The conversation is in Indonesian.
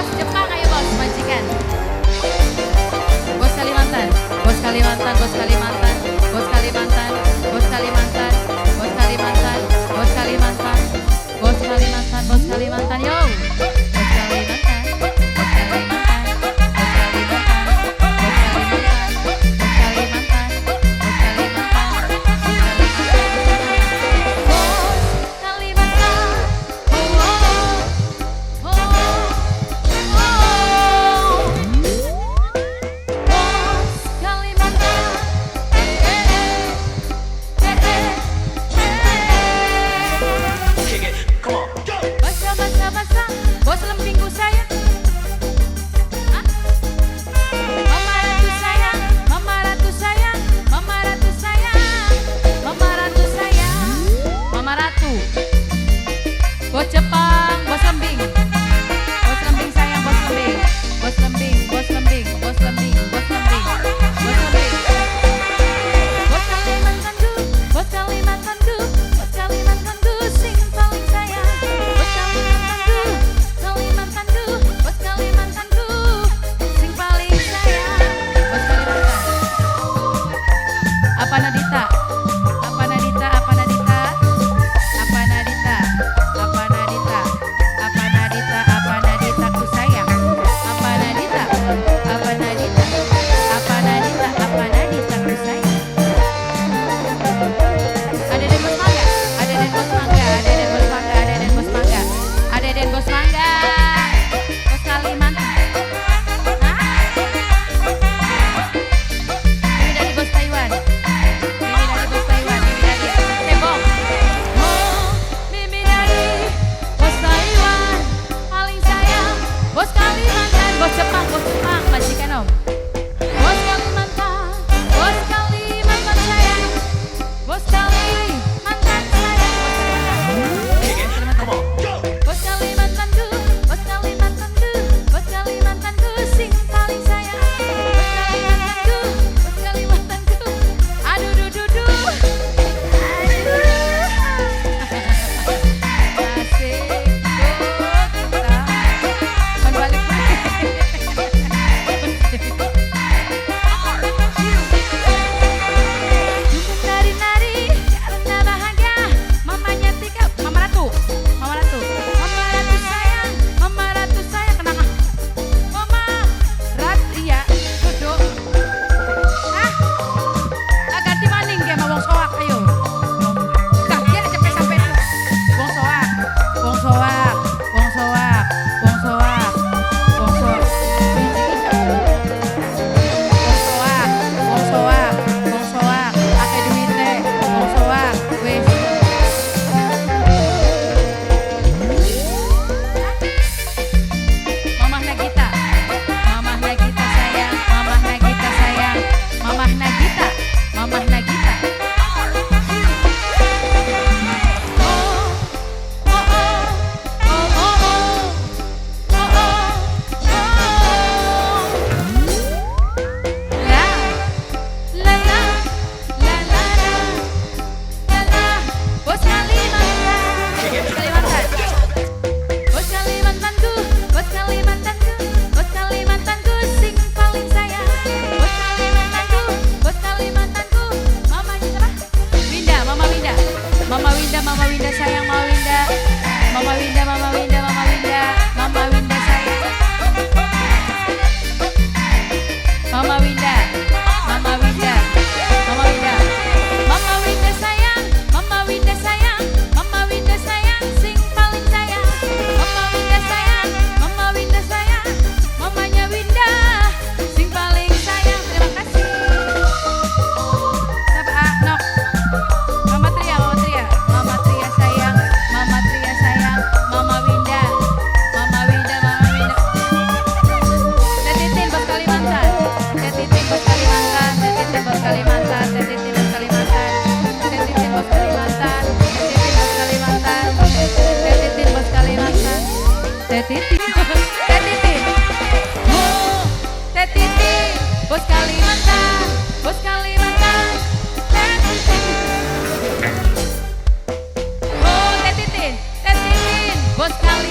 bos Jepang, ayo bos majikan. Bos Kalimantan, bos Kalimantan, bos Kalimantan, bos Kalimantan, bos Kalimantan, bos Kalimantan, bos Kalimantan, bos Kalimantan, bos Kalimantan, yo. Bos Kalimantan, bos Kalimantan, bos Kalimantan, bos Kalimantan, bos Kalimantan, bos Kalimantan, bos Kalimantan, bos Kalimantan, oh, oh, bos lembingku sayang, Mama Ratu sayang, Mama Ratu sayang, Mama Ratu sayang, Mama Ratu sayang, Mama Ratu. Bos Jepang, bos lembing sayang, bos lembing, bos lembing, bos lembing, bos lembing, bos lembing, bos lembing. Bos Kalimantanku, bos Kalimantanku, bos Kalimantanku, sing paling sayang. Bos Kalimantanku, Kalimantanku, bos Kalimantanku, sing paling sayang. Bos Kalimantan. Apa Nadita? Apa Nadita? Apa Nadita? Apa Nadita? Apa Nadita? Apa Nadita? Apa Nadita ku sayang? Apa Nadita? Apa Nadita? Apa Nadita? Apa Nadita ku sayang? Ada Den Bos Mangga, ada Den Bos Mangga, ada Den Bos Mangga, ada Den Bos Mangga, ada Den Bos Mangga, Bos Kalimantan. Ini dari Bos Taiwan, ini dari Bos Taiwan, ini dari Tebong. Oh, Mimi dari Bos Taiwan, paling sayang. Bos Kalimantan, Bos Jepang, majikan om. Bos Kalimantan, Bos Kalimantan sayang. Bos Kalimantan sayang, Bos Kalimantanku, Bos Kalimantanku, Bos Kalimantanku, sing paling sayang. Bos Kalimantanku, Bos Kalimantanku, aduh duh duh duh, aduh. Asik, kita kan balik lagi. Dukung nari-nari karena bahagia. Mamanya Tika, Mama Ratu, Mama Ratu, Mama Ratu sayang, Mama Ratu sayang, kenang ah. Mama Ratria, duduk. Ganti maning dia sama wong soak, ayo. Kaki aja sampai itu. Wong soak, wong soak, wong soak, wong soak, wong soak. Wong soak, wong soak, ake duite, wong soak, wis. Mamah Nagita, Mamah Nagita sayang, Mamah Nagita sayang, Mamah Nagita, Mamah Nagita. Oh, oh, oh, oh, oh, oh, oh, oh, La, la, la, la, la, la, la, Bos Kalimantan, Bos Kalimantan. Bos Kalimantanku, Bos Kalimantanku, Bos Kalimantanku, sing paling sayang. Bos Kalimantanku, Bos Kalimantanku, mamanya siapa? Winda, Mama Winda, Mama Winda, Mama Winda sayang, Mama Winda, Mama Winda, Mama Winda, Mama Winda, Mama Winda sayang. Mama Winda, Mama Winda, Mama Winda, Mama Winda sayang, Mama Winda sayang, Mama Winda sayang, sing paling sayang. Mama Winda sayang, Mama Winda sayang, mamanya Winda, sing paling sayang. Terima kasih. Siapa? Nok. Mama Tria, Mama Tria, Mama Tria sayang, Mama Tria sayang, Mama Winda, Mama Winda, Mama Winda. Tetitin Bos Kalimantan, Tetitin Bos Kalimantan, Tetitin Bos Kalimantan, Tetitin Bos Kalimantan, Tetitin Bos Kalimantan, Tetitin Bos Kalimantan, Tetitin Bos Kalimantan, Tetitin, Tetitin, oh, Tetitin Bos Kalimantan, Bos Kalimantan, Tetitin, oh, Tetitin, Tetitin Bos Kalimantan.